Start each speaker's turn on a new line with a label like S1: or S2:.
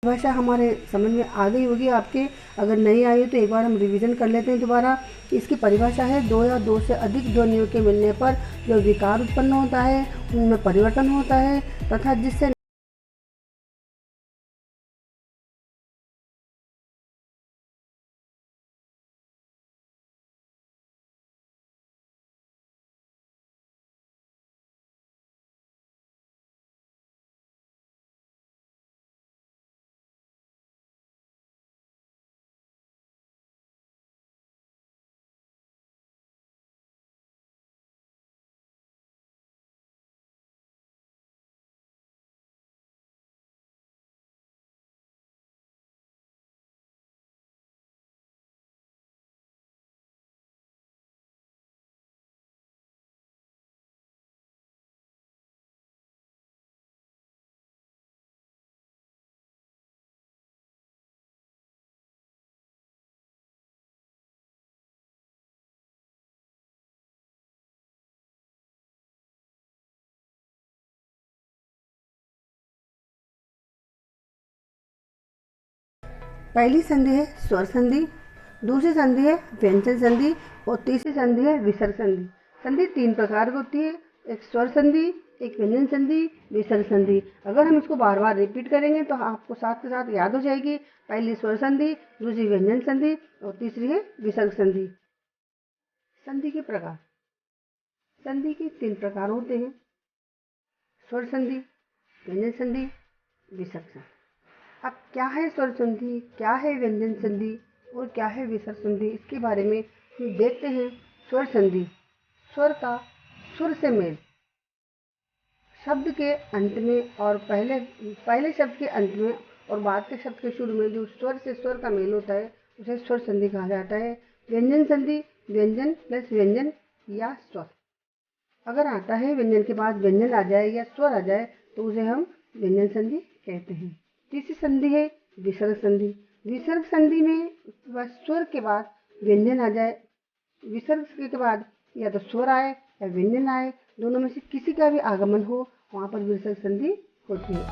S1: भाषा हमारे समझ में आ गई होगी आपके। अगर नहीं आई हो तो एक बार हम रिवीजन कर लेते हैं दोबारा। इसकी परिभाषा है, दो या दो से अधिक ध्वनियों के मिलने पर जो विकार उत्पन्न होता है उनमें परिवर्तन होता है तथा जिससे पहली संधि है स्वर संधि, दूसरी संधि है व्यंजन संधि और तीसरी संधि है विसर्ग संधि। संधि तीन प्रकार की होती है, एक स्वर संधि, एक व्यंजन संधि, विसर्ग संधि। अगर हम इसको बार बार रिपीट करेंगे तो आपको साथ के साथ याद हो जाएगी। पहली स्वर संधि, दूसरी व्यंजन संधि और तीसरी है विसर्ग संधि। संधि के प्रकार, संधि के तीन प्रकार होते हैं, स्वर संधि, व्यंजन संधि, विसर्ग संधि। अब क्या है स्वर संधि, क्या है व्यंजन संधि और क्या है विसर्ग संधि, इसके बारे में हम देखते हैं। स्वर संधि, स्वर का सुर से मेल, शब्द के अंत में और पहले शब्द के अंत में और बाद के शब्द के शुरू में जो स्वर से स्वर का मेल होता है उसे स्वर संधि कहा जाता है। व्यंजन संधि, व्यंजन प्लस व्यंजन या स्वर। अगर आता है व्यंजन के बाद व्यंजन आ जाए या स्वर आ जाए तो उसे हम व्यंजन संधि कहते हैं। तीसरी संधि है विसर्ग संधि। विसर्ग संधि में स्वर के बाद व्यंजन आ जाए, विसर्ग के बाद या तो स्वर आए या व्यंजन आए, दोनों में से किसी का भी आगमन हो वहाँ पर विसर्ग संधि होती है।